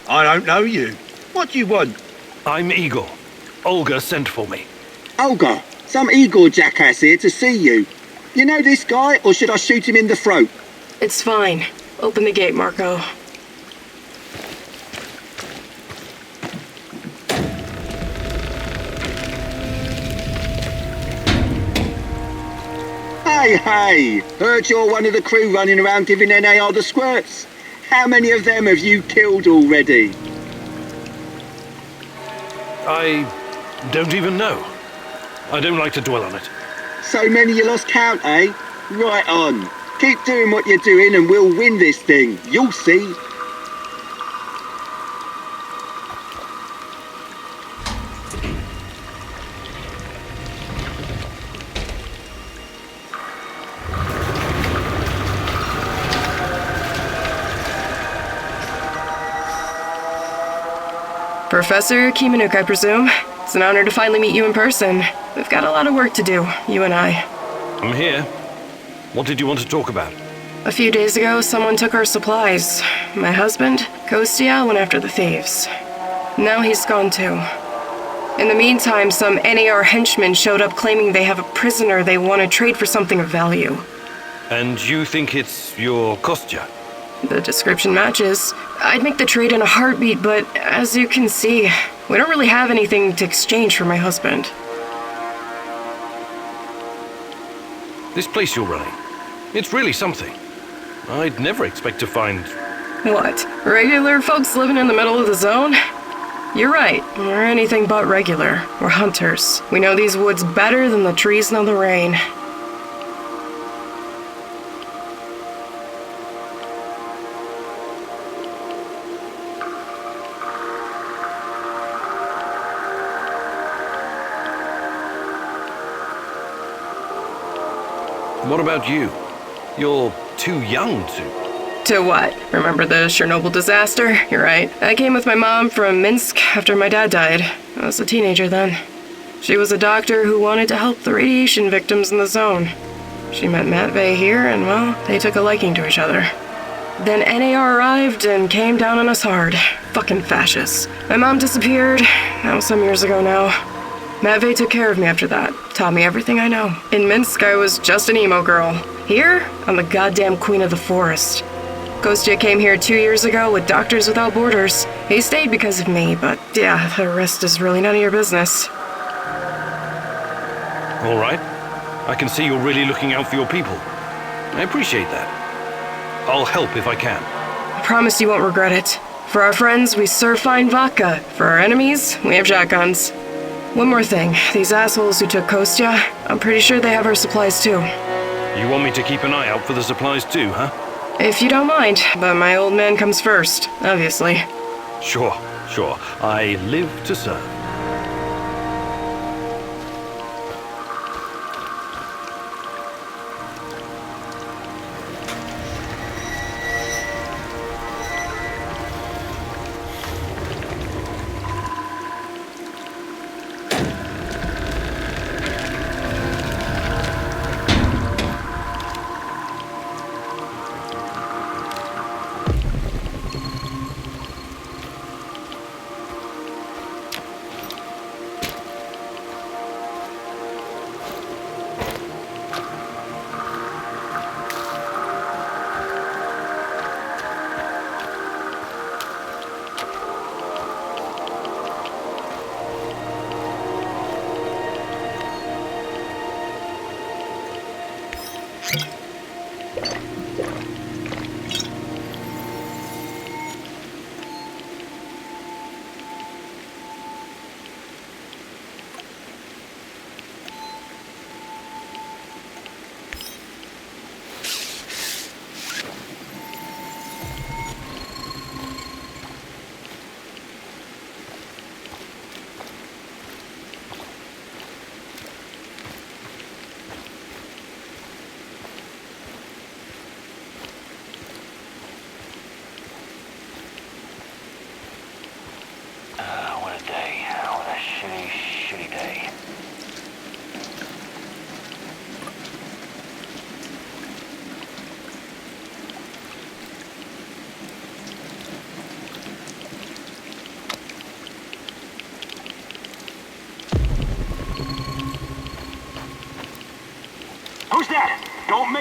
I don't know you. What do you want? I'm Igor. Olga sent for me. Olga, some Igor jackass here to see you. You know this guy, or should I shoot him in the throat? It's fine. Open the gate, Marco. Hey, heard you're one of the crew running around giving NAR the squirts. How many of them have you killed already? I don't even know. I don't like to dwell on it. So many you lost count, eh? Right on. Keep doing what you're doing and we'll win this thing. You'll see. Professor Kimanuk, I presume. It's an honor to finally meet you in person. We've got a lot of work to do, you and I. I'm here. What did you want to talk about? A few days ago, someone took our supplies. My husband, Kostya, went after the thieves. Now he's gone too. In the meantime, some NAR henchmen showed up claiming they have a prisoner they want to trade for something of value. And you think it's your Kostya? The description matches. I'd make the trade in a heartbeat, but as you can see, we don't really have anything to exchange for my husband. This place you're running, it's really something. I'd never expect to find... What? Regular folks living in the middle of the zone? You're right. We're anything but regular. We're hunters. We know these woods better than the trees know the rain. What about you? You're too young to... To what? Remember the Chernobyl disaster? You're right. I came with my mom from Minsk after my dad died. I was a teenager then. She was a doctor who wanted to help the radiation victims in the zone. She met Matvey here, and well, they took a liking to each other. Then NAR arrived and came down on us hard. Fucking fascists. My mom disappeared. That was some years ago now. Matvey took care of me after that. Taught me everything I know. In Minsk, I was just an emo girl. Here, I'm the goddamn queen of the forest. Kostya came here 2 years ago with Doctors Without Borders. He stayed because of me, but yeah, the rest is really none of your business. All right. I can see you're really looking out for your people. I appreciate that. I'll help if I can. I promise you won't regret it. For our friends, we serve fine vodka. For our enemies, we have shotguns. One more thing. These assholes who took Kostya, I'm pretty sure they have our supplies too. You want me to keep an eye out for the supplies too, huh? If you don't mind, but my old man comes first, obviously. Sure. I live to serve.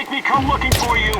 make me come looking for you!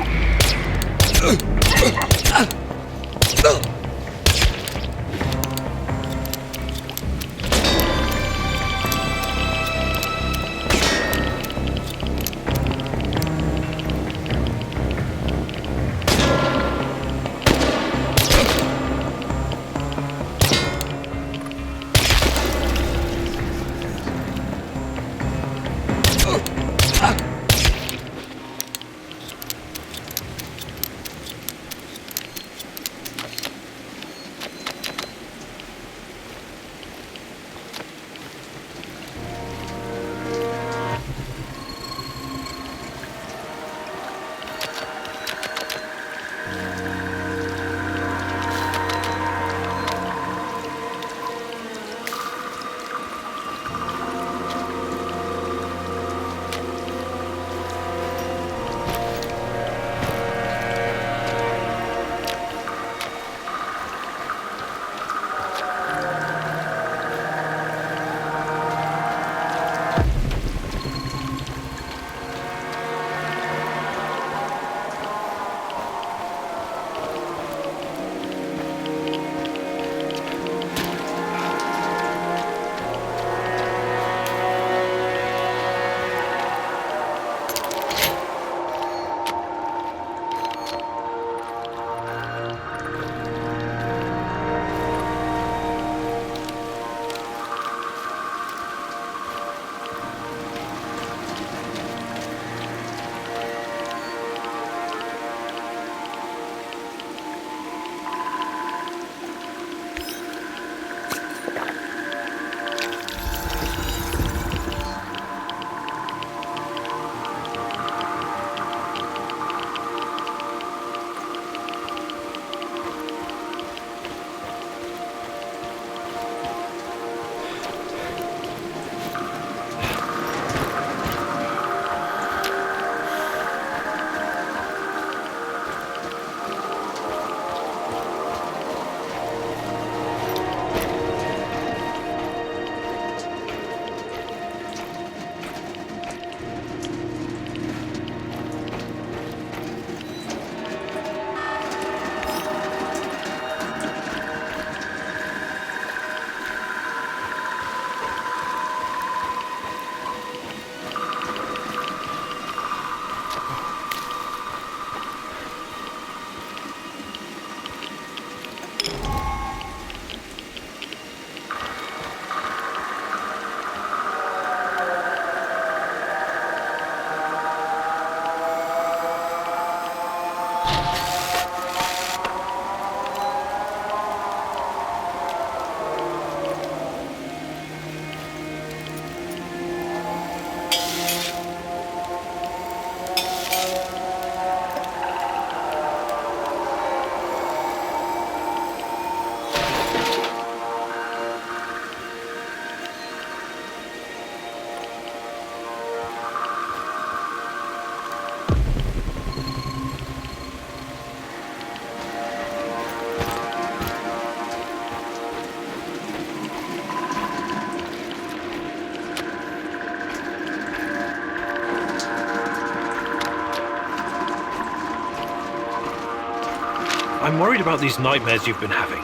I'm worried about these nightmares you've been having.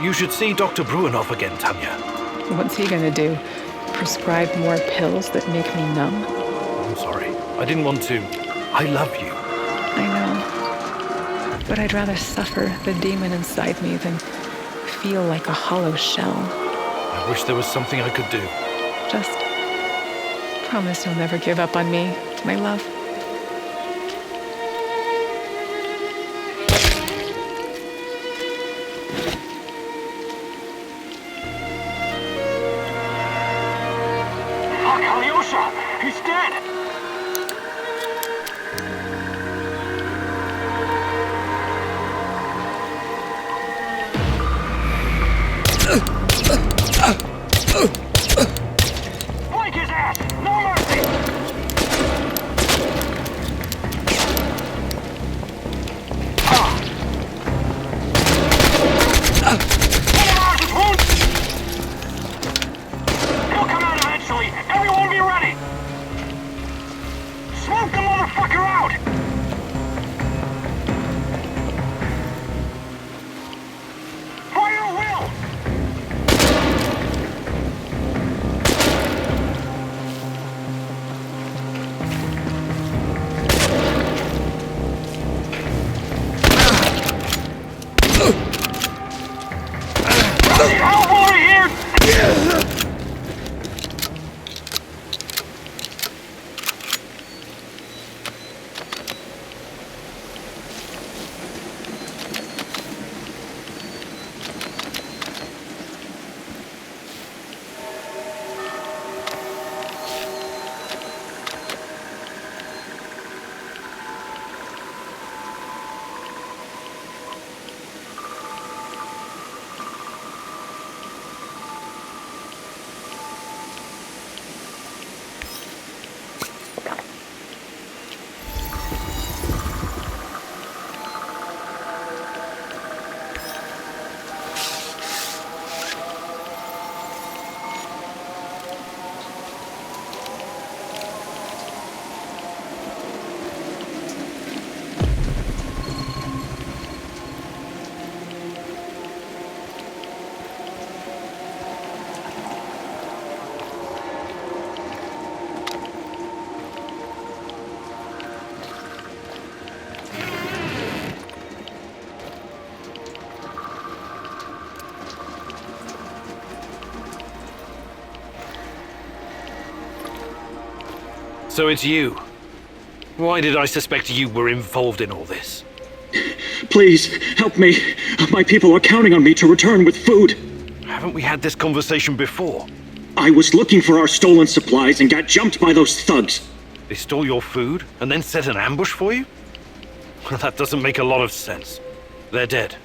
You should see Dr. Bruinoff again, Tanya. What's he gonna do? Prescribe more pills that make me numb? I'm sorry. I didn't want to. I love you. I know. But I'd rather suffer the demon inside me than feel like a hollow shell. I wish there was something I could do. Just promise you'll never give up on me, my love. Fuck, Alyosha! He's dead! Flank his ass! No mercy! One of ours is wounded! He'll come out eventually! Everyone be ready! Smoke the motherfucker out! Help over here! So it's you. Why did I suspect you were involved in all this? Please, help me. My people are counting on me to return with food. Haven't we had this conversation before? I was looking for our stolen supplies and got jumped by those thugs. They stole your food and then set an ambush for you? Well, that doesn't make a lot of sense. They're dead.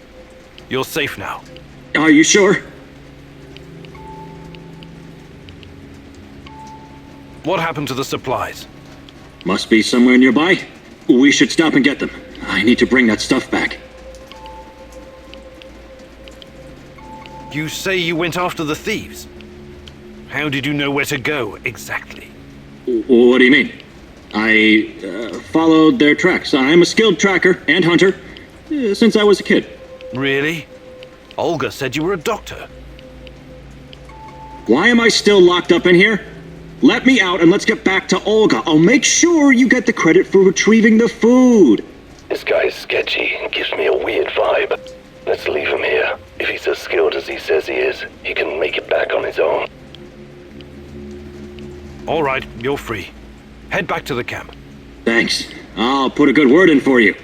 You're safe now. Are you sure? What happened to the supplies? Must be somewhere nearby. We should stop and get them. I need to bring that stuff back. You say you went after the thieves. How did you know where to go, exactly? What do you mean? I followed their tracks. I'm a skilled tracker and hunter since I was a kid. Really? Olga said you were a doctor. Why am I still locked up in here? Let me out and let's get back to Olga. I'll make sure you get the credit for retrieving the food. This guy's sketchy and gives me a weird vibe. Let's leave him here. If he's as skilled as he says he is, he can make it back on his own. All right, you're free. Head back to the camp. Thanks. I'll put a good word in for you.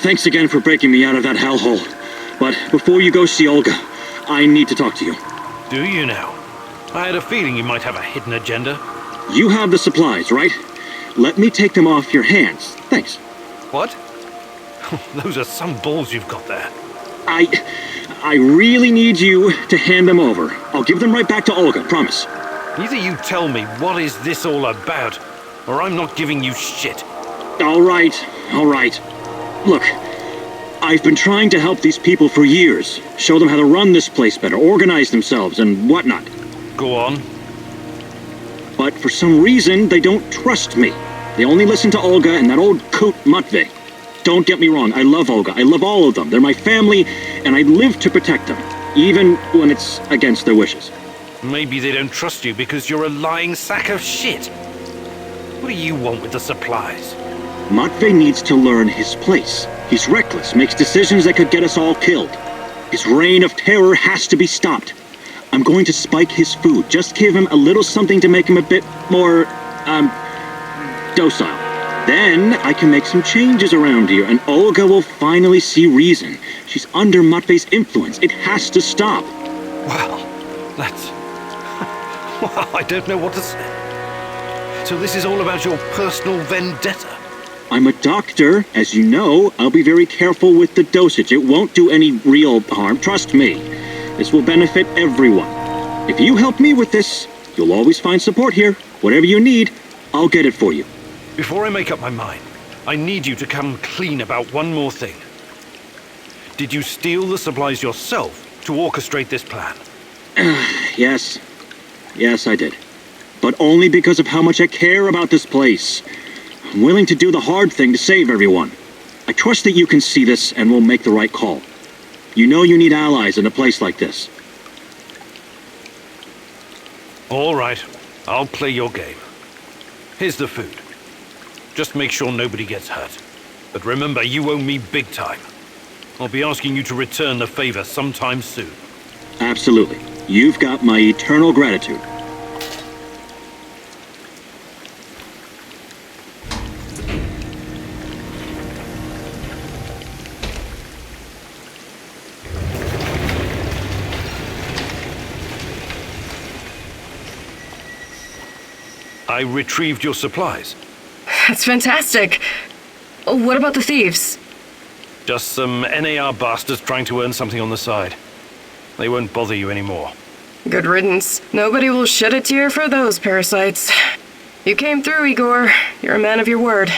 Thanks again for breaking me out of that hellhole. But before you go see Olga, I need to talk to you. Do you now? I had a feeling you might have a hidden agenda. You have the supplies, right? Let me take them off your hands. Thanks. What? Those are some balls you've got there. I really need you to hand them over. I'll give them right back to Olga, promise. Either you tell me what is this all about, or I'm not giving you shit. All right. Look, I've been trying to help these people for years. Show them how to run this place better, organize themselves, and whatnot. Go on. But for some reason, they don't trust me. They only listen to Olga and that old coot Matvey. Don't get me wrong, I love Olga. I love all of them. They're my family, and I live to protect them, even when it's against their wishes. Maybe they don't trust you because you're a lying sack of shit. What do you want with the supplies? Matvey needs to learn his place. He's reckless, makes decisions that could get us all killed. His reign of terror has to be stopped. I'm going to spike his food. Just give him a little something to make him a bit more, docile. Then I can make some changes around here, and Olga will finally see reason. She's under Matvey's influence. It has to stop. Wow, that's... Wow, I don't know what to say. So this is all about your personal vendetta? I'm a doctor, as you know. I'll be very careful with the dosage. It won't do any real harm, trust me. This will benefit everyone. If you help me with this, you'll always find support here. Whatever you need, I'll get it for you. Before I make up my mind, I need you to come clean about one more thing. Did you steal the supplies yourself to orchestrate this plan? Yes. Yes, I did. But only because of how much I care about this place. I'm willing to do the hard thing to save everyone. I trust that you can see this and will make the right call. You know you need allies in a place like this. All right, I'll play your game. Here's the food. Just make sure nobody gets hurt. But remember, you owe me big time. I'll be asking you to return the favor sometime soon. Absolutely. You've got my eternal gratitude. I retrieved your supplies. That's fantastic. What about the thieves? Just some NAR bastards trying to earn something on the side. They won't bother you anymore. Good riddance. Nobody will shed a tear for those parasites. You came through, Igor. You're a man of your word.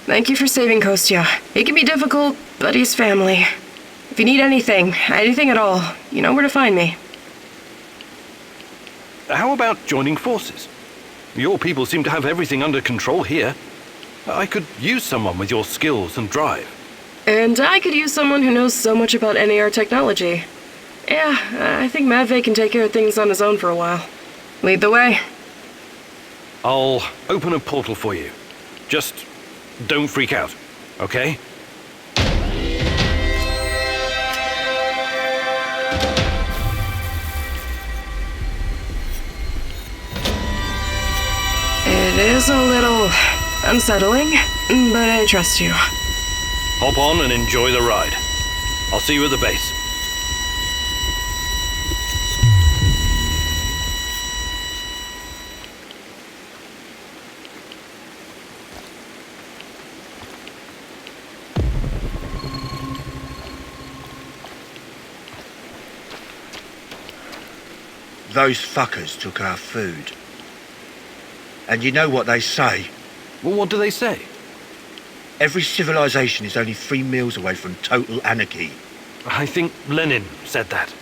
Thank you for saving Kostya. He can be difficult, but he's family. If you need anything at all, you know where to find me. How about joining forces? Your people seem to have everything under control here. I could use someone with your skills and drive. And I could use someone who knows so much about NAR technology. Yeah, I think Matvey can take care of things on his own for a while. Lead the way. I'll open a portal for you. Just don't freak out, okay? It is a little unsettling, but I trust you. Hop on and enjoy the ride. I'll see you at the base. Those fuckers took our food. And you know what they say? Well, what do they say? Every civilization is only 3 meals away from total anarchy. I think Lenin said that.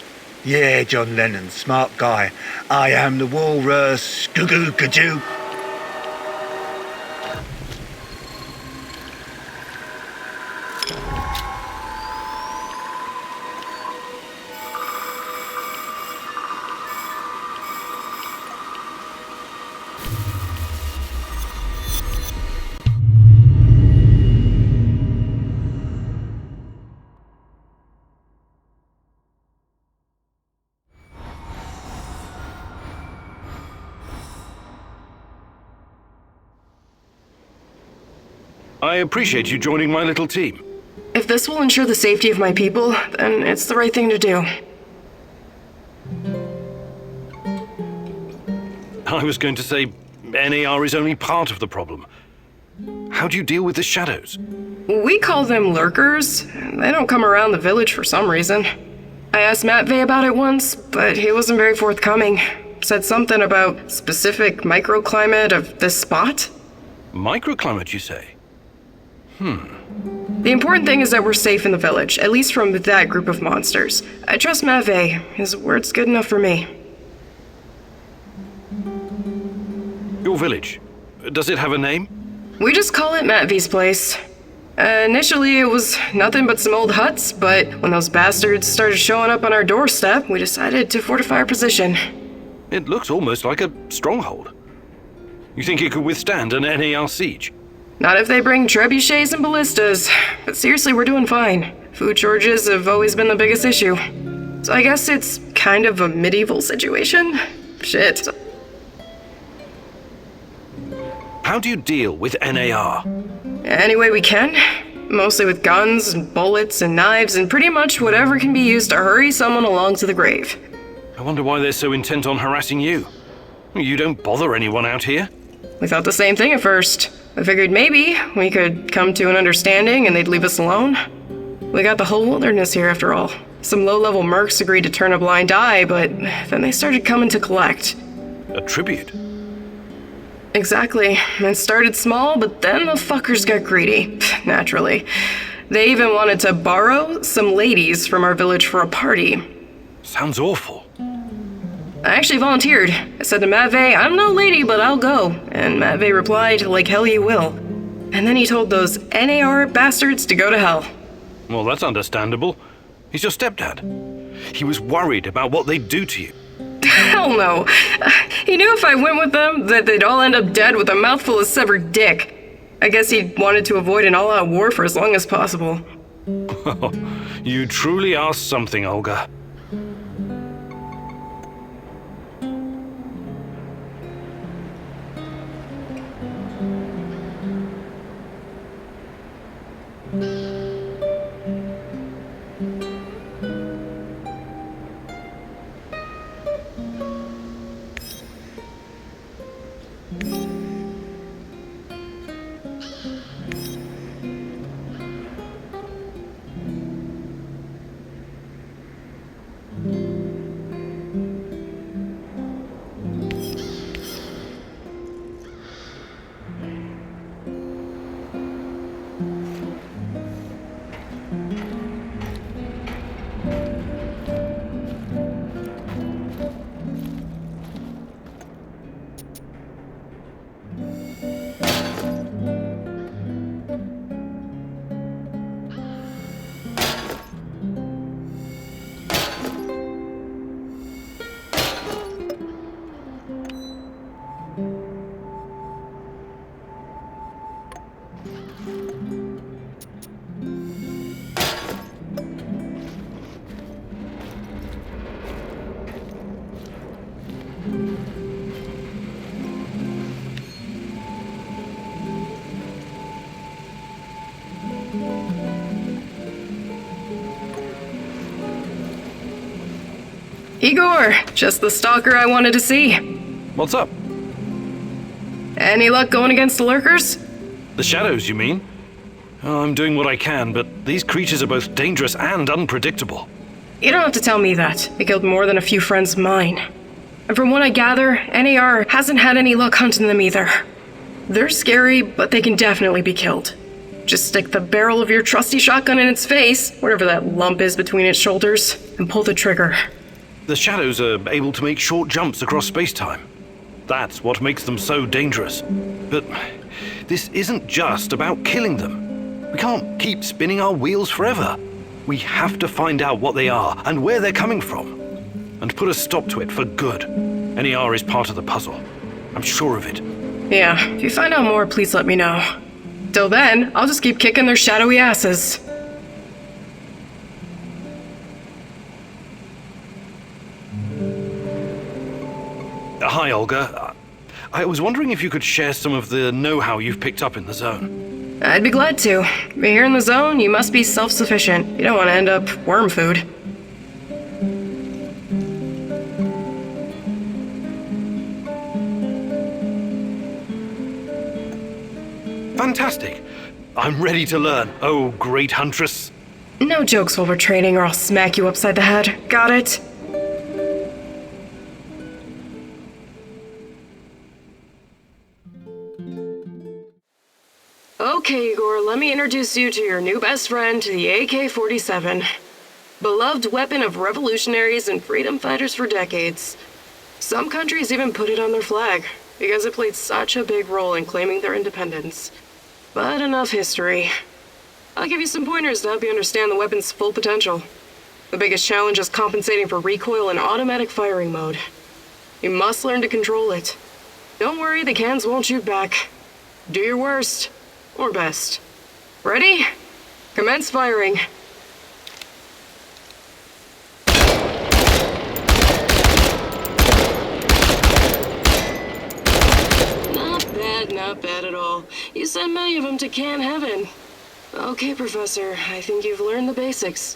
Yeah, John Lennon, smart guy. I am the walrus. Goo-goo-goo-goo. I appreciate you joining my little team. If this will ensure the safety of my people, then it's the right thing to do. I was going to say NAR is only part of the problem. How do you deal with the shadows? We call them lurkers. They don't come around the village for some reason. I asked Matvey about it once, but he wasn't very forthcoming. Said something about specific microclimate of this spot. Microclimate, you say? The important thing is that we're safe in the village, at least from that group of monsters. I trust Matvey. His word's good enough for me. Your village, does it have a name? We just call it Matvey's place. Initially, it was nothing but some old huts, but when those bastards started showing up on our doorstep, we decided to fortify our position. It looks almost like a stronghold. You think it could withstand an NAR siege? Not if they bring trebuchets and ballistas. But seriously, we're doing fine. Food shortages have always been the biggest issue. So I guess it's kind of a medieval situation? Shit. How do you deal with NAR? Any way we can. Mostly with guns and bullets and knives and pretty much whatever can be used to hurry someone along to the grave. I wonder why they're so intent on harassing you. You don't bother anyone out here. We thought the same thing at first. I figured maybe we could come to an understanding and they'd leave us alone. We got the whole wilderness here after all. Some low-level mercs agreed to turn a blind eye, but then they started coming to collect. A tribute? Exactly. It started small, but then the fuckers got greedy. Naturally. They even wanted to borrow some ladies from our village for a party. Sounds awful. I actually volunteered. I said to Matvey, I'm no lady, but I'll go. And Matvey replied, like hell you will. And then he told those NAR bastards to go to hell. Well, that's understandable. He's your stepdad. He was worried about what they'd do to you. Hell no. He knew if I went with them, that they'd all end up dead with a mouthful of severed dick. I guess he wanted to avoid an all-out war for as long as possible. You truly are something, Olga. Igor, just the stalker I wanted to see. What's up? Any luck going against the lurkers? The shadows, you mean? Oh, I'm doing what I can, but these creatures are both dangerous and unpredictable. You don't have to tell me that. They killed more than a few friends of mine. And from what I gather, NAR hasn't had any luck hunting them either. They're scary, but they can definitely be killed. Just stick the barrel of your trusty shotgun in its face, whatever that lump is between its shoulders, and pull the trigger. The shadows are able to make short jumps across space-time. That's what makes them so dangerous. But this isn't just about killing them. We can't keep spinning our wheels forever. We have to find out what they are and where they're coming from, and put a stop to it for good. NER is part of the puzzle. I'm sure of it. Yeah, if you find out more, please let me know. Till then, I'll just keep kicking their shadowy asses. Hi, Olga. I was wondering if you could share some of the know-how you've picked up in the zone. I'd be glad to. But here in the zone, you must be self-sufficient. You don't want to end up worm food. Fantastic. I'm ready to learn, oh great huntress. No jokes while we're training or I'll smack you upside the head. Got it? Okay, Igor, let me introduce you to your new best friend, the AK-47. Beloved weapon of revolutionaries and freedom fighters for decades. Some countries even put it on their flag, because it played such a big role in claiming their independence. But enough history. I'll give you some pointers to help you understand the weapon's full potential. The biggest challenge is compensating for recoil in automatic firing mode. You must learn to control it. Don't worry, the cans won't shoot back. Do your worst. Or best. Ready? Commence firing. Not bad at all. You sent many of them to can heaven. Okay, Professor, I think you've learned the basics.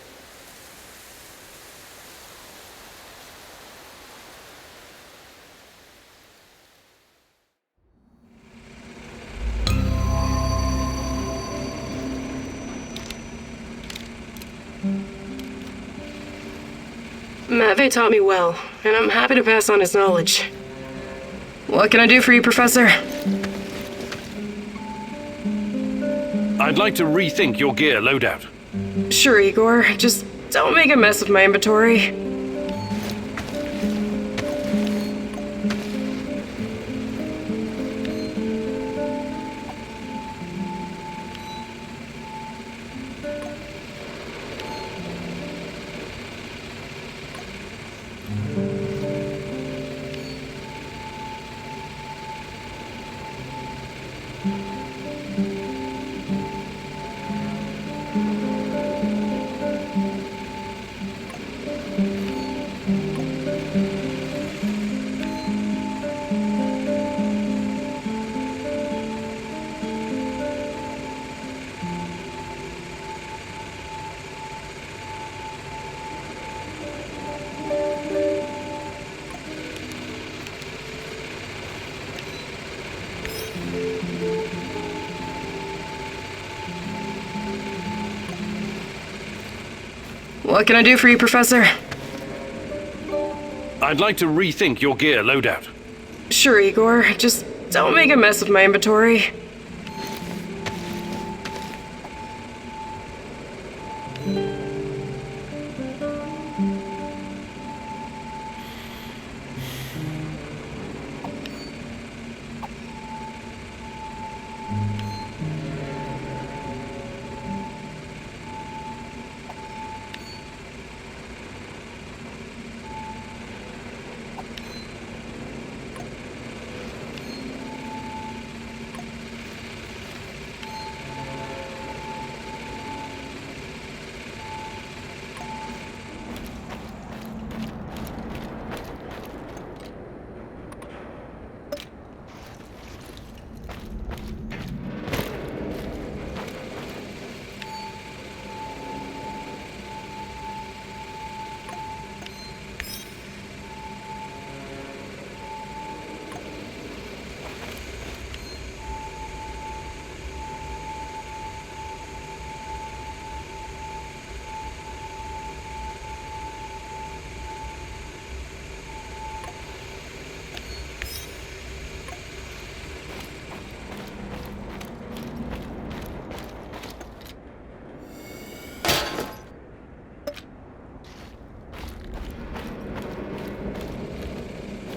Matvey taught me well, and I'm happy to pass on his knowledge. What can I do for you, Professor? I'd like to rethink your gear loadout. Sure, Igor. Just don't make a mess of my inventory. What can I do for you, Professor? I'd like to rethink your gear loadout. Sure, Igor. Just don't make a mess of my inventory.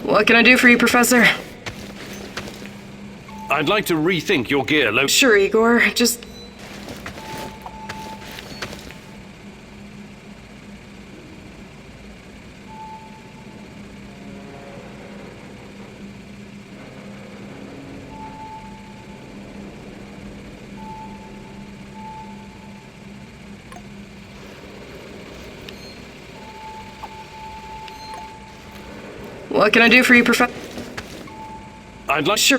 What can I do for you, Professor? I'd like to rethink your gear loadout. Sure, Igor. Just... What can I do for you, Professor? I'd like... Sure.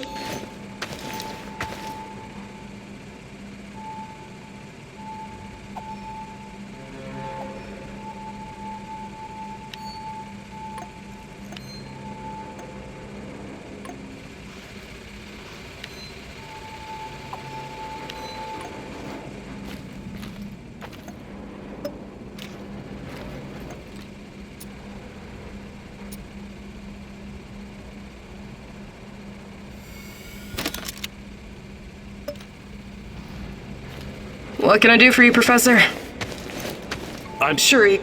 What can I do for you, Professor? I'm sure.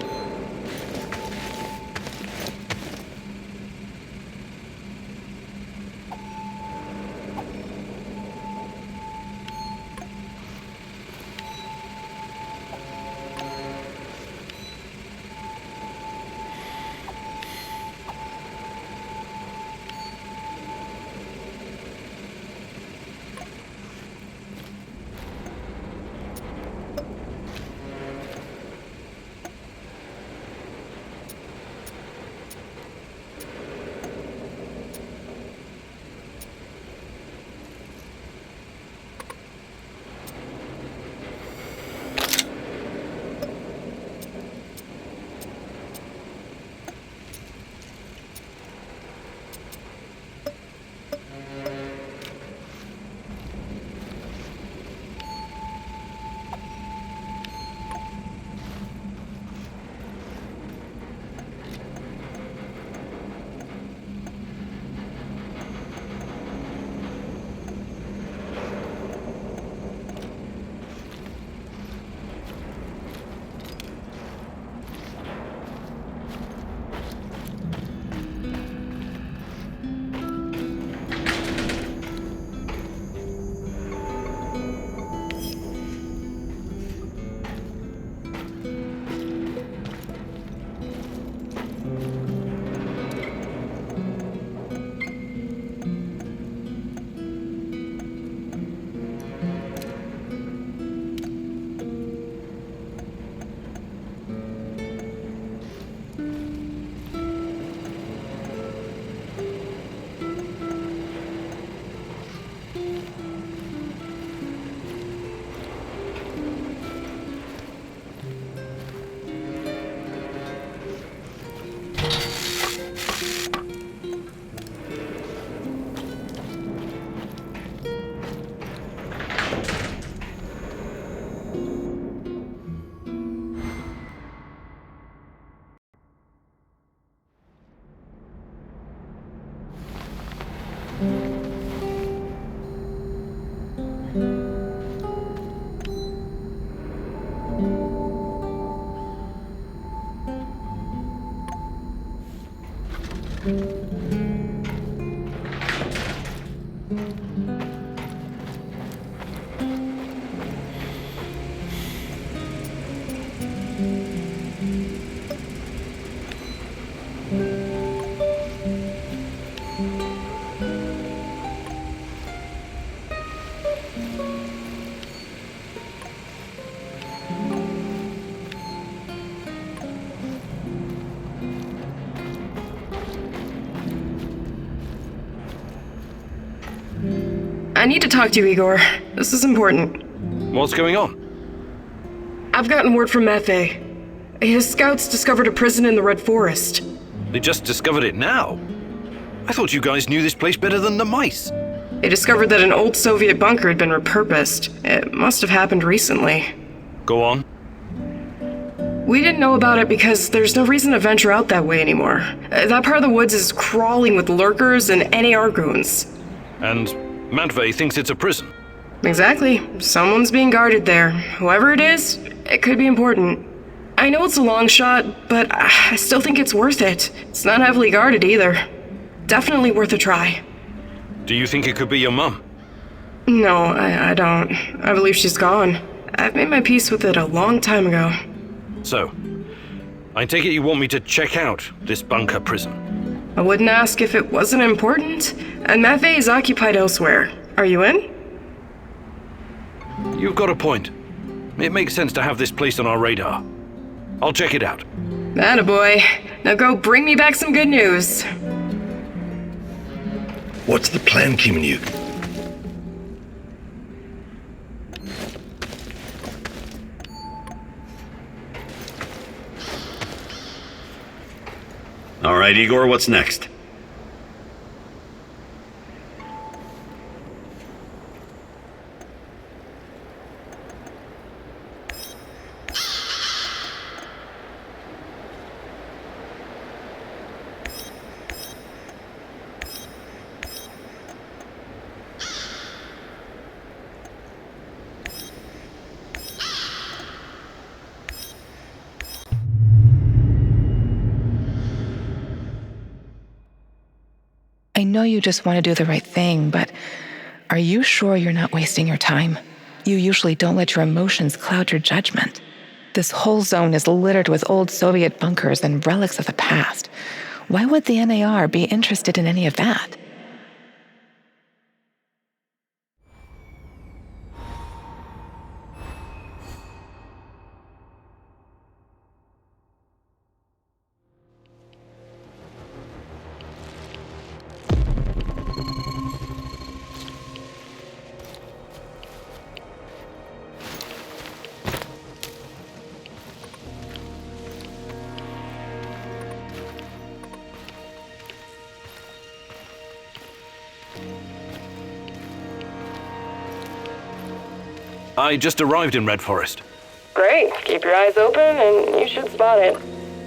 I need to talk to you, Igor. This is important. What's going on? I've gotten word from Mafe. His scouts discovered a prison in the Red Forest. They just discovered it now. I thought you guys knew this place better than the mice. They discovered that an old Soviet bunker had been repurposed. It must have happened recently. Go on. We didn't know about it because there's no reason to venture out that way anymore. That part of the woods is crawling with lurkers and NAR goons. And Matvey thinks it's a prison. Exactly. Someone's being guarded there. Whoever it is, it could be important. I know it's a long shot, but I still think it's worth it. It's not heavily guarded either. Definitely worth a try. Do you think it could be your mum? No, I don't. I believe she's gone. I've made my peace with it a long time ago. So, I take it you want me to check out this bunker prison? I wouldn't ask if it wasn't important. And Mafe is occupied elsewhere. Are you in? You've got a point. It makes sense to have this place on our radar. I'll check it out. Attaboy. Now go bring me back some good news. What's the plan, Kiminuk? All right, Igor, what's next? I know you just want to do the right thing, but are you sure you're not wasting your time? You usually don't let your emotions cloud your judgment. This whole zone is littered with old Soviet bunkers and relics of the past. Why would the NAR be interested in any of that? I just arrived in Red Forest. Great. Keep your eyes open and you should spot it.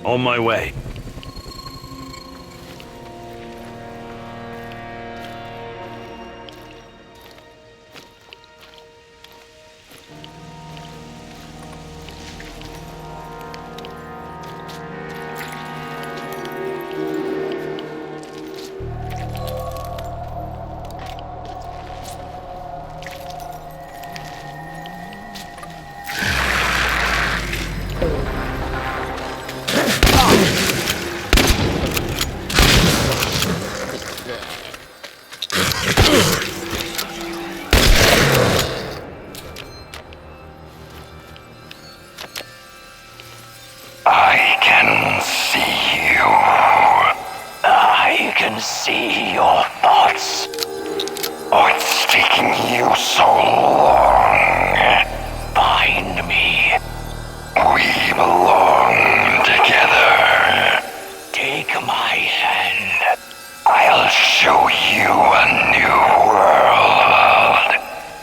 On my way. I can see you. I can see your thoughts. What's taking you so long? Find me. We belong together. Take my hand. I'll show you a new world.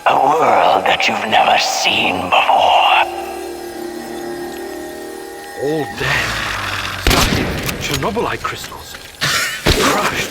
A world that you've never seen before. All dead. Stuck in Chernobylite crystals. Crushed.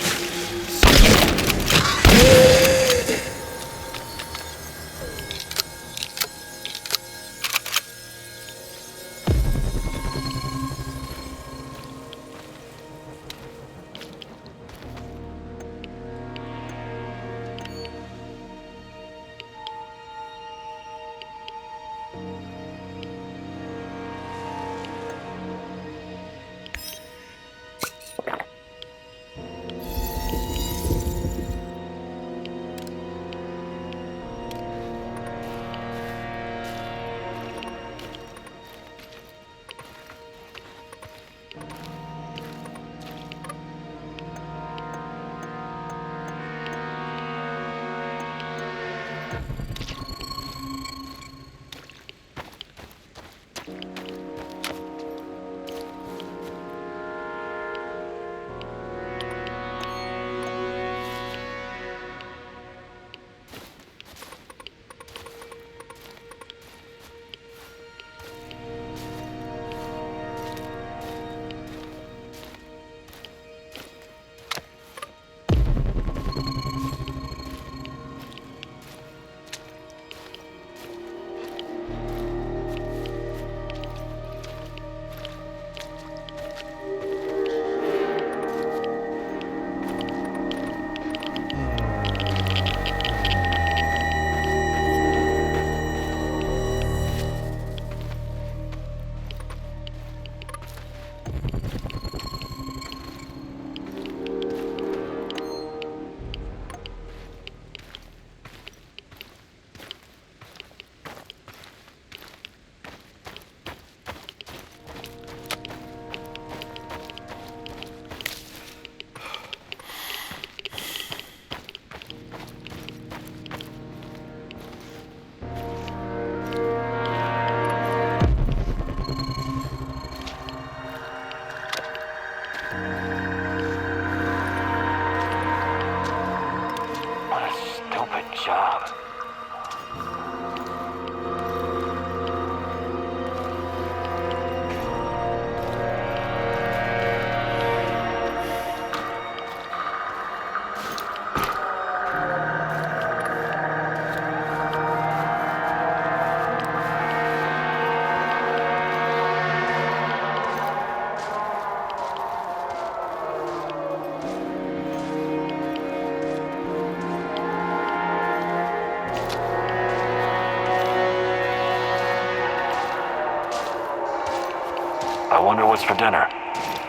I wonder what's for dinner.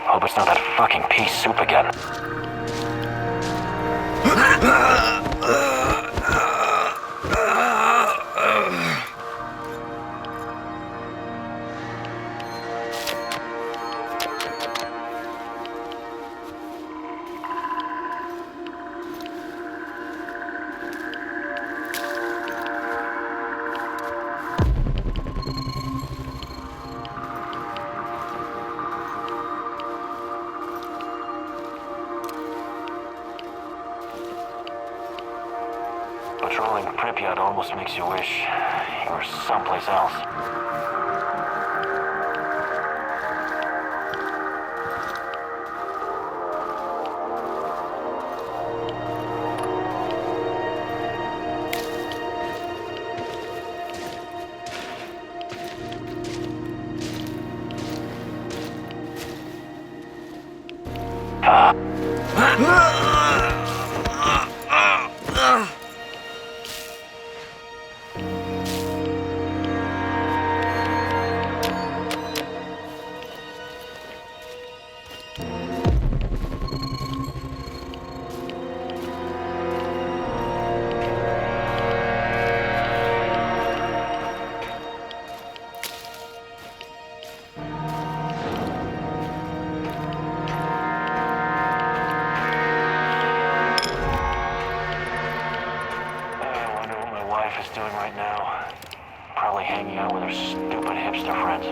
Hope it's not that fucking pea soup again. Patrolling Pripyat almost makes you wish you were someplace else. Doing right now. Probably hanging out with her stupid hipster friends.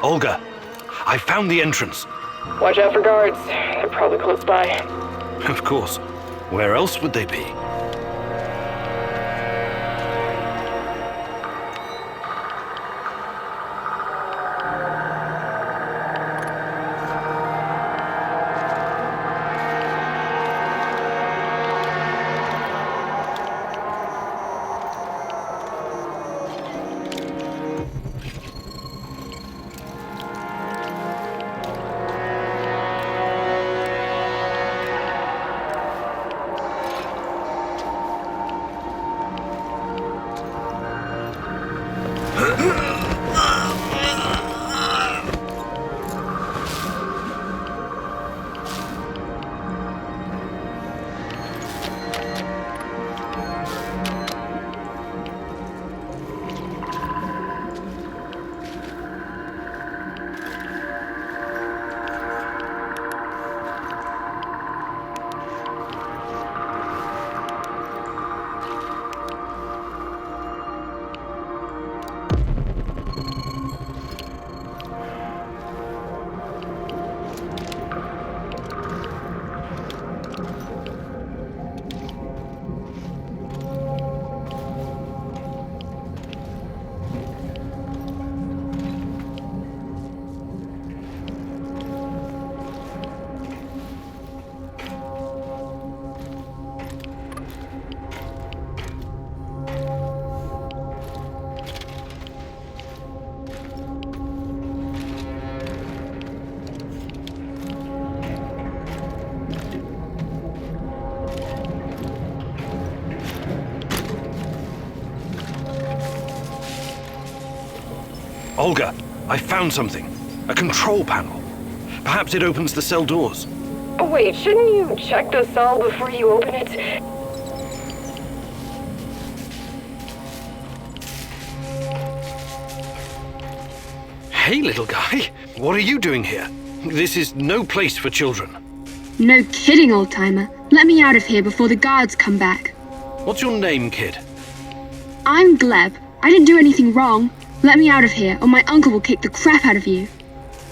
Olga, I found the entrance. Watch out for guards. They're probably close by. Of course. Where else would they be? Olga, I found something. A control panel. Perhaps it opens the cell doors. Oh, wait, shouldn't you check the cell before you open it? Hey, little guy. What are you doing here? This is no place for children. No kidding, old-timer. Let me out of here before the guards come back. What's your name, kid? I'm Gleb. I didn't do anything wrong. Let me out of here, or my uncle will kick the crap out of you.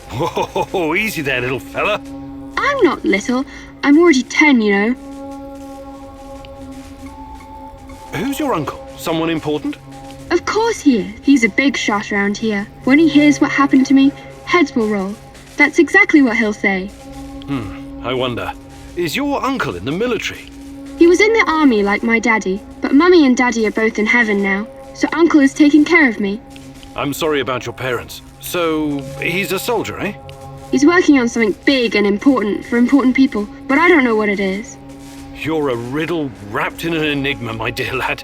Whoa, easy there, little fella. I'm not little. I'm already 10, you know. Who's your uncle? Someone important? Of course he is. He's a big shot around here. When he hears what happened to me, heads will roll. That's exactly what he'll say. I wonder. Is your uncle in the military? He was in the army like my daddy, but Mummy and Daddy are both in heaven now, so Uncle is taking care of me. I'm sorry about your parents. So, he's a soldier, eh? He's working on something big and important for important people, but I don't know what it is. You're a riddle wrapped in an enigma, my dear lad.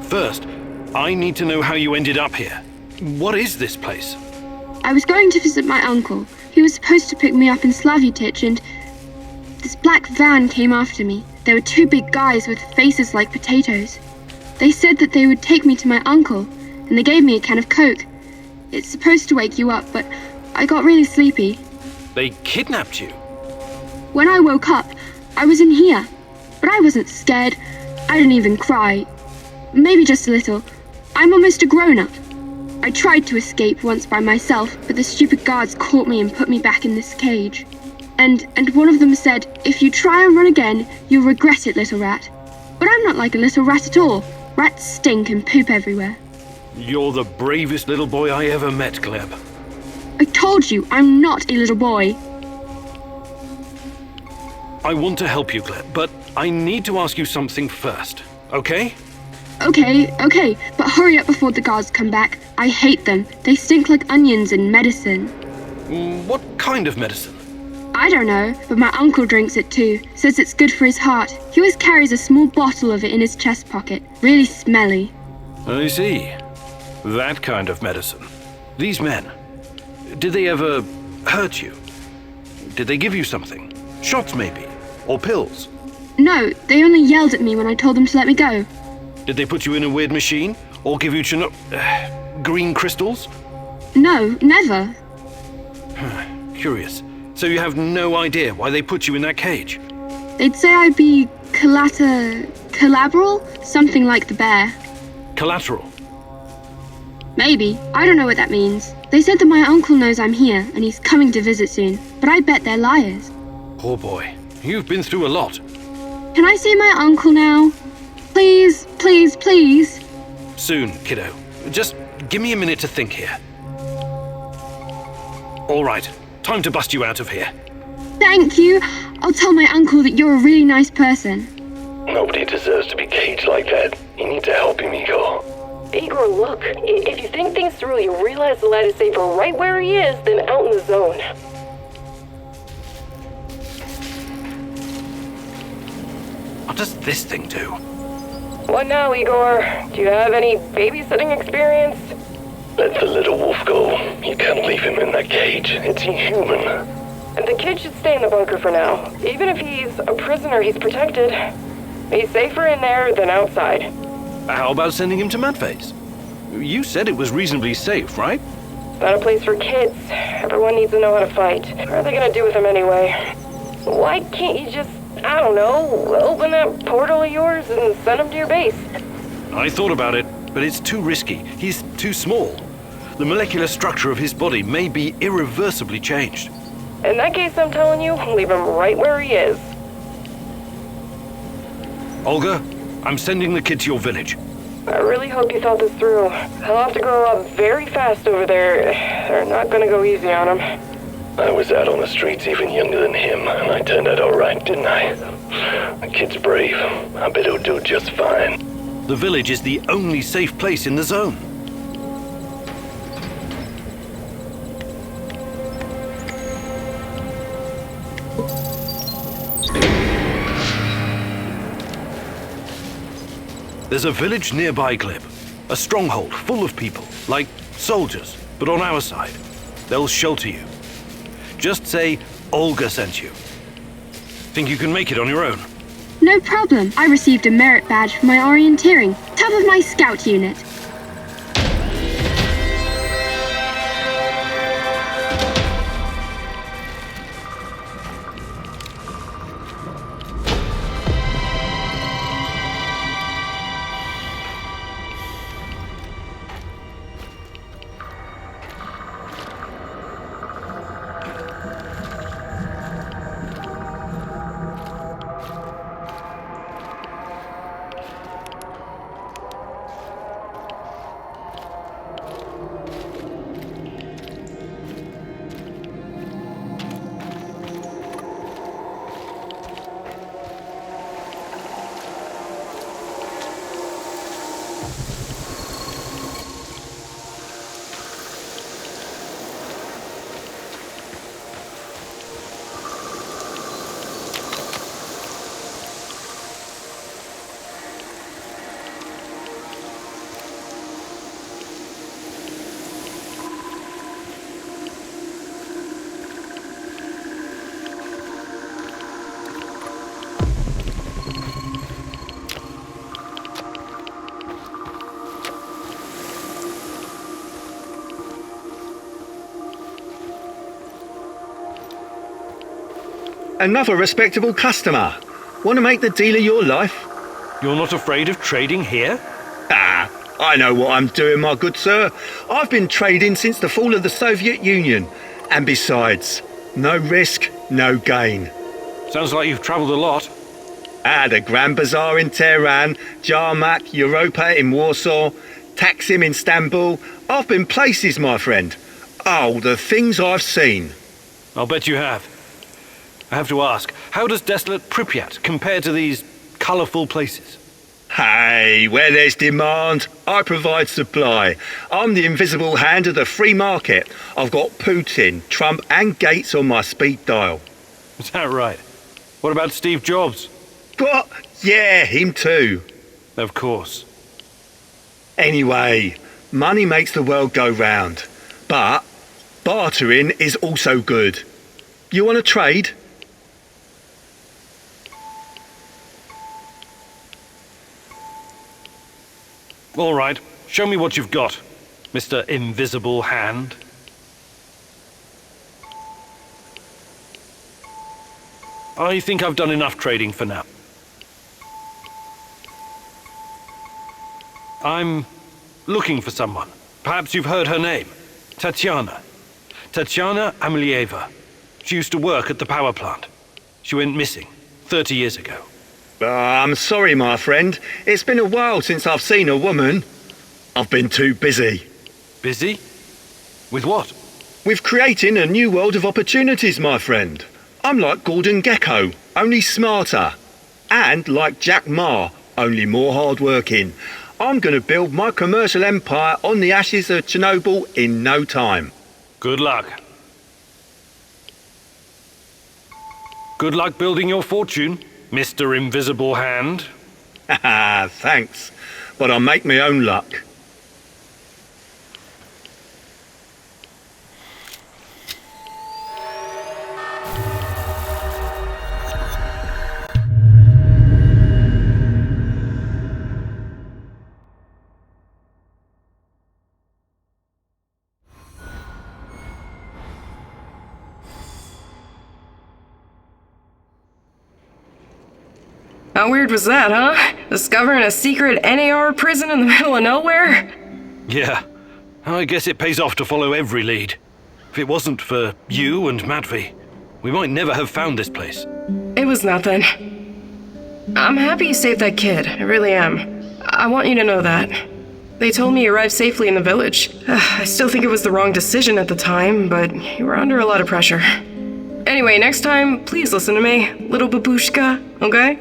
First, I need to know how you ended up here. What is this place? I was going to visit my uncle. He was supposed to pick me up in Slavutich, and this black van came after me. There were two big guys with faces like potatoes. They said that they would take me to my uncle, and they gave me a can of Coke. It's supposed to wake you up, but I got really sleepy. They kidnapped you? When I woke up, I was in here, but I wasn't scared. I didn't even cry. Maybe just a little. I'm almost a grown-up. I tried to escape once by myself, but the stupid guards caught me and put me back in this cage. And one of them said, if you try and run again, you'll regret it, little rat. But I'm not like a little rat at all. Rats stink and poop everywhere. You're the bravest little boy I ever met, Gleb. I told you, I'm not a little boy. I want to help you, Gleb, but I need to ask you something first, okay? Okay, but hurry up before the guards come back. I hate them. They stink like onions and medicine. What kind of medicine? I don't know, but my uncle drinks it too. Says it's good for his heart. He always carries a small bottle of it in his chest pocket. Really smelly. I see. That kind of medicine. These men, did they ever hurt you? Did they give you something? Shots maybe? Or pills? No, they only yelled at me when I told them to let me go. Did they put you in a weird machine? Or give you green crystals? No, never. Curious. So you have no idea why they put you in that cage? They'd say I'd be collateral? Something like the bear. Collateral? Maybe. I don't know what that means. They said that my uncle knows I'm here and he's coming to visit soon, but I bet they're liars. Poor boy. You've been through a lot. Can I see my uncle now? Please, please, please. Soon, kiddo. Just give me a minute to think here. All right. Time to bust you out of here. Thank you. I'll tell my uncle that you're a really nice person. Nobody deserves to be caged like that. You need to help him, Igor. Igor, look. If you think things through, you realize the lad is safer right where he is than out in the zone. What does this thing do? What now, Igor? Do you have any babysitting experience? Let the little wolf go. You can't leave him in that cage. It's inhuman. And the kid should stay in the bunker for now. Even if he's a prisoner, he's protected. He's safer in there than outside. How about sending him to Madface? You said it was reasonably safe, right? Not a place for kids. Everyone needs to know how to fight. What are they gonna do with him anyway? Why can't you just, I don't know, open that portal of yours and send him to your base? I thought about it, but it's too risky. He's too small. The molecular structure of his body may be irreversibly changed. In that case, I'm telling you, leave him right where he is. Olga, I'm sending the kid to your village. I really hope you thought this through. He'll have to grow up very fast over there. They're not gonna go easy on him. I was out on the streets even younger than him, and I turned out all right, didn't I? The kid's brave. I bet he'll do just fine. The village is the only safe place in the zone. There's a village nearby, Glib. A stronghold full of people, like soldiers, but on our side. They'll shelter you. Just say Olga sent you. Think you can make it on your own? No problem. I received a merit badge for my orienteering. Top of my scout unit. Another respectable customer. Want to make the deal of your life? You're not afraid of trading here? Ah, I know what I'm doing, my good sir. I've been trading since the fall of the Soviet Union. And besides, no risk, no gain. Sounds like you've traveled a lot. The Grand Bazaar in Tehran, Jarmak, Europa in Warsaw, Taksim in Istanbul. I've been places, my friend. Oh, the things I've seen. I'll bet you have. I have to ask, how does desolate Pripyat compare to these colourful places? Hey, where there's demand, I provide supply. I'm the invisible hand of the free market. I've got Putin, Trump and Gates on my speed dial. Is that right? What about Steve Jobs? What? Yeah, him too. Of course. Anyway, money makes the world go round. But bartering is also good. You want to trade? All right, show me what you've got, Mr. Invisible Hand. I think I've done enough trading for now. I'm looking for someone. Perhaps you've heard her name. Tatiana. Tatiana Amelieva. She used to work at the power plant. She went missing 30 years ago. I'm sorry, my friend. It's been a while since I've seen a woman. I've been too busy. Busy? With what? With creating a new world of opportunities, my friend. I'm like Gordon Gekko, only smarter. And like Jack Ma, only more hard-working. I'm going to build my commercial empire on the ashes of Chernobyl in no time. Good luck. Good luck building your fortune, Mr. Invisible Hand. Haha, thanks. But I'll make my own luck. How weird was that, huh? Discovering a secret NAR prison in the middle of nowhere? Yeah, I guess it pays off to follow every lead. If it wasn't for you and Matvey, we might never have found this place. It was nothing. I'm happy you saved that kid, I really am. I want you to know that. They told me you arrived safely in the village. I still think it was the wrong decision at the time, but you were under a lot of pressure. Anyway, next time, please listen to me, little babushka, okay?